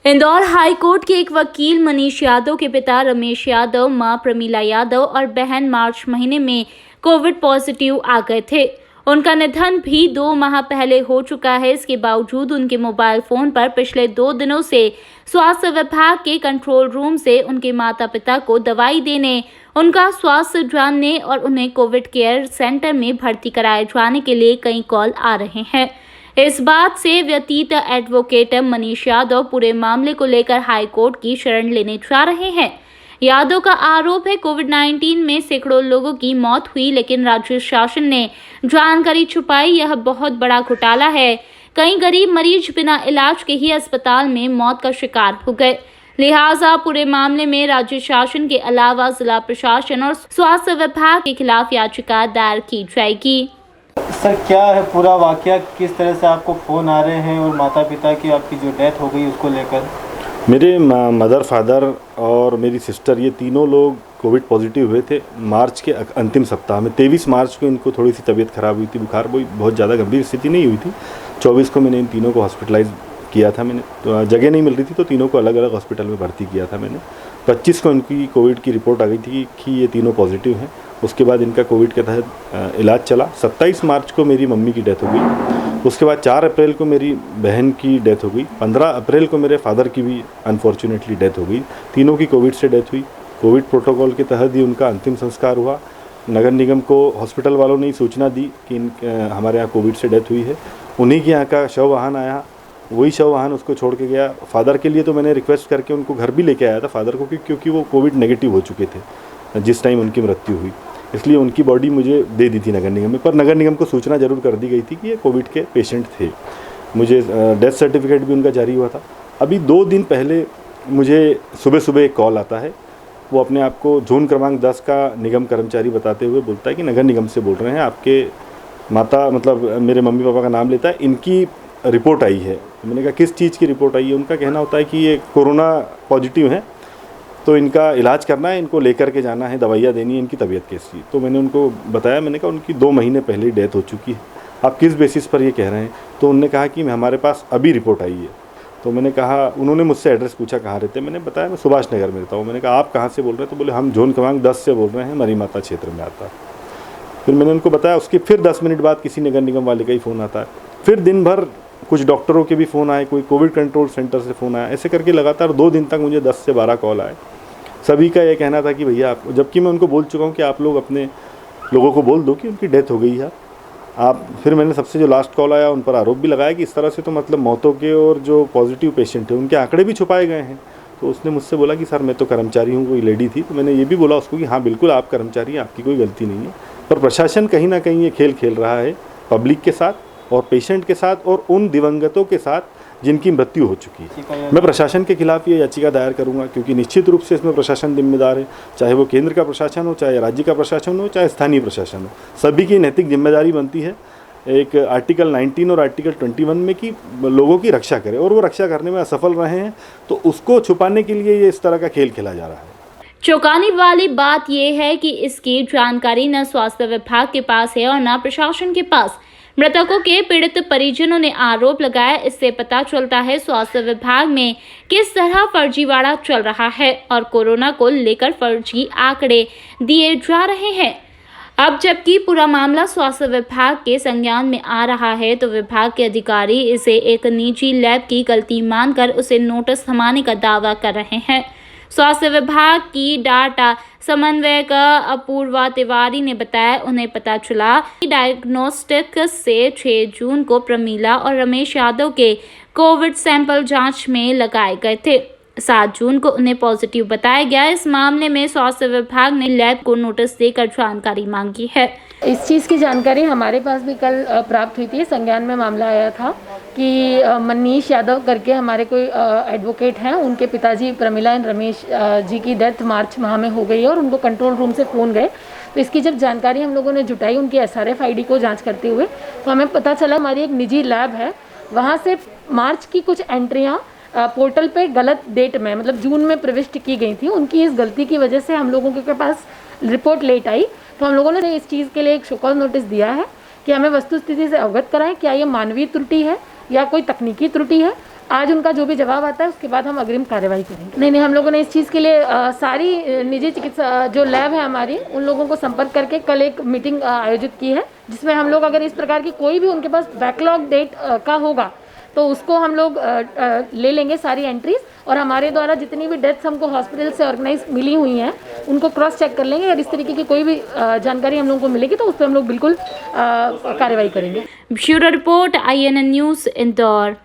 Indore high court के एक वकील मनीष यादव के पिता रमेश यादव, मां प्रमीला यादव और बहन मार्च महीने में कोविड पॉजिटिव आ गए थे। उनका निधन भी 2 माह पहले हो चुका है। इसके बावजूद उनके मोबाइल फोन पर पिछले 2 दिनों से स्वास्थ्य विभाग के कंट्रोल रूम से उनके माता पिता को दवाई देने, उनका स्वास्थ्य जानने और उन्हें कोविड केयर सेंटर में भर्ती कराए जाने के लिए कई कॉल आ रहे हैं। इस बात से व्यतीत एडवोकेट मनीष यादव पूरे मामले को लेकर हाई कोर्ट की शरण लेने जा रहे हैं। यादव का आरोप है कोविड-19 में सैकड़ों लोगों की मौत हुई, लेकिन राज्य शासन ने जानकारी छुपाई। यह बहुत बड़ा घोटाला है। कई गरीब मरीज बिना इलाज के ही अस्पताल में मौत का शिकार हो गए। लिहाजा पूरे मामले में राज्य शासन के अलावा जिला प्रशासन और स्वास्थ्य विभाग के खिलाफ याचिका दायर की जाएगी। सर, क्या है पूरा वाकया? किस तरह से आपको फ़ोन आ रहे हैं और माता पिता की आपकी जो डेथ हो गई उसको लेकर? मेरे मदर, फादर और मेरी सिस्टर, ये तीनों लोग कोविड पॉजिटिव हुए थे मार्च के अंतिम सप्ताह में। 23 मार्च को इनको थोड़ी सी तबीयत ख़राब हुई थी, बुखार बहुत ज़्यादा गंभीर स्थिति नहीं हुई थी। 24 को मैंने इन तीनों को हॉस्पिटलाइज किया था। मैंने तो जगह नहीं मिल रही थी तो तीनों को अलग अलग हॉस्पिटल में भर्ती किया था मैंने। 25 को इनकी कोविड की रिपोर्ट आ गई थी कि ये तीनों पॉजिटिव हैं। उसके बाद इनका कोविड के तहत इलाज चला। 27 मार्च को मेरी मम्मी की डेथ हो गई। उसके बाद 4 अप्रैल को मेरी बहन की डेथ हो गई। 15 अप्रैल को मेरे फादर की भी अनफॉर्चुनेटली डेथ हो गई। तीनों की कोविड से डेथ हुई। कोविड प्रोटोकॉल के तहत ही उनका अंतिम संस्कार हुआ। नगर निगम को हॉस्पिटल वालों ने सूचना दी कि हमारे यहाँ कोविड से डेथ हुई है। उन्हीं के यहाँ का शव वाहन आया, वही शव वाहन उसको छोड़ के गया। फादर के लिए तो मैंने रिक्वेस्ट करके उनको घर भी लेके आया था फादर को, क्योंकि वो कोविड नेगेटिव हो चुके थे जिस टाइम उनकी मृत्यु हुई। इसलिए उनकी बॉडी मुझे दे दी थी नगर निगम में, पर नगर निगम को सूचना जरूर कर दी गई थी कि ये कोविड के पेशेंट थे। मुझे डेथ सर्टिफिकेट भी उनका जारी हुआ था। अभी 2 दिन पहले मुझे सुबह सुबह एक कॉल आता है। वो अपने आप को जोन क्रमांक 10 का निगम कर्मचारी बताते हुए बोलता है कि नगर निगम से बोल रहे हैं, आपके माता, मतलब मेरे मम्मी पापा का नाम लेता है, इनकी रिपोर्ट आई है। मैंने कहा किस चीज़ की रिपोर्ट आई है? उनका कहना होता है कि ये कोरोना पॉजिटिव हैं, तो इनका इलाज करना है, इनको लेकर के जाना है, दवाइयाँ देनी है, इनकी तबीयत कैसी है। तो मैंने उनको बताया, मैंने कहा उनकी 2 महीने पहले ही डेथ हो चुकी है, आप किस बेसिस पर ये कह रहे हैं? तो उन्होंने कहा कि हमारे पास अभी रिपोर्ट आई है। तो मैंने कहा, उन्होंने मुझसे एड्रेस पूछा कहाँ रहते हैं। मैंने बताया मैं सुभाष नगर में रहता हूँ। मैंने कहा आप कहाँ से बोल रहे हैं? तो बोले हम जोन क्रमांक 10 से बोल रहे हैं, मरी माता क्षेत्र में आता है। फिर मैंने उनको बताया। उसके फिर 10 मिनट बाद किसी नगर निगम वाले का ही फ़ोन आता है। फिर दिन भर कुछ डॉक्टरों के भी फ़ोन आए, कोई कोविड कंट्रोल सेंटर से फ़ोन आया। ऐसे करके लगातार 2 दिन तक मुझे 10 से 12 कॉल आए। सभी का ये कहना था कि भैया आप, जबकि मैं उनको बोल चुका हूँ कि आप लोग अपने लोगों को बोल दो कि उनकी डेथ हो गई है आप। फिर मैंने सबसे जो लास्ट कॉल आया उन पर आरोप भी लगाया कि इस तरह से तो मतलब मौतों के और जो पॉजिटिव पेशेंट हैं उनके आंकड़े भी छुपाए गए हैं। तो उसने मुझसे बोला कि सर मैं तो कर्मचारी हूँ, कोई लेडी थी। तो मैंने ये भी बोला उसको कि हाँ बिल्कुल आप कर्मचारी हैं, आपकी कोई गलती नहीं है, पर प्रशासन कहीं ना कहीं ये खेल खेल रहा है पब्लिक के साथ और पेशेंट के साथ और उन दिवंगतों के साथ जिनकी मृत्यु हो चुकी है। मैं प्रशासन के खिलाफ ये याचिका दायर करूंगा, क्योंकि निश्चित रूप से इसमें प्रशासन जिम्मेदार है, चाहे वो केंद्र का प्रशासन हो, चाहे राज्य का प्रशासन हो, चाहे स्थानीय प्रशासन हो। सभी की नैतिक जिम्मेदारी बनती है एक आर्टिकल 19 और आर्टिकल 21 में कि लोगों की रक्षा करे, और वो रक्षा करने में असफल रहे हैं, तो उसको छुपाने के लिए ये इस तरह का खेल खेला जा रहा है। चौंकाने वाली बात यह है कि इसकी जानकारी न स्वास्थ्य विभाग के पास है और न प्रशासन के पास। मृतकों के पीड़ित परिजनों ने आरोप लगाया। इससे पता चलता है स्वास्थ्य विभाग में किस तरह फर्जीवाड़ा चल रहा है और कोरोना को लेकर फर्जी आंकड़े दिए जा रहे हैं। अब जबकि पूरा मामला स्वास्थ्य विभाग के संज्ञान में आ रहा है, तो विभाग के अधिकारी इसे एक निजी लैब की गलती मानकर उसे नोटिस थमाने का दावा कर रहे हैं। स्वास्थ्य विभाग की डाटा समन्वयक अपूर्वा तिवारी ने बताया, उन्हें पता चला कि डायग्नोस्टिक से 6 जून को प्रमीला और रमेश यादव के कोविड सैंपल जांच में लगाए गए थे। 7 जून को उन्हें पॉजिटिव बताया गया। इस मामले में स्वास्थ्य विभाग ने लैब को नोटिस देकर जानकारी मांगी है। इस चीज़ की जानकारी हमारे पास भी कल प्राप्त हुई थी। संज्ञान में मामला आया था कि मनीष यादव करके हमारे कोई एडवोकेट हैं, उनके पिताजी प्रमीला एंड रमेश जी की डेथ मार्च माह में हो गई है और उनको कंट्रोल रूम से फ़ोन गए। तो इसकी जब जानकारी हम लोगों ने जुटाई उनकी SRF ID को जांच करते हुए, तो हमें पता चला हमारी एक निजी लैब है, वहाँ से मार्च की कुछ एंट्रियाँ पोर्टल पे गलत डेट में, मतलब जून में प्रविष्ट की गई थी। उनकी इस गलती की वजह से हम लोगों के पास रिपोर्ट लेट आई। तो हम लोगों ने इस चीज़ के लिए एक शोकॉज नोटिस दिया है कि हमें वस्तुस्थिति से अवगत कराएं, क्या ये मानवीय त्रुटि है या कोई तकनीकी त्रुटि है। आज उनका जो भी जवाब आता है उसके बाद हम अग्रिम कार्रवाई करेंगे। नहीं, हम लोगों ने इस चीज़ के लिए सारी निजी चिकित्सा जो लैब है हमारी, उन लोगों को संपर्क करके कल एक मीटिंग आयोजित की है, जिसमें हम लोग अगर इस प्रकार की कोई भी उनके पास बैकलॉग डेट का होगा तो उसको हम लोग ले लेंगे सारी एंट्रीज, और हमारे द्वारा जितनी भी डेथ्स हमको हॉस्पिटल से ऑर्गेनाइज मिली हुई हैं उनको क्रॉस चेक कर लेंगे। अगर इस तरीके की कोई भी जानकारी हम लोगों को मिलेगी तो उस पर हम लोग बिल्कुल कार्रवाई करेंगे। Bureau report INN news Indore.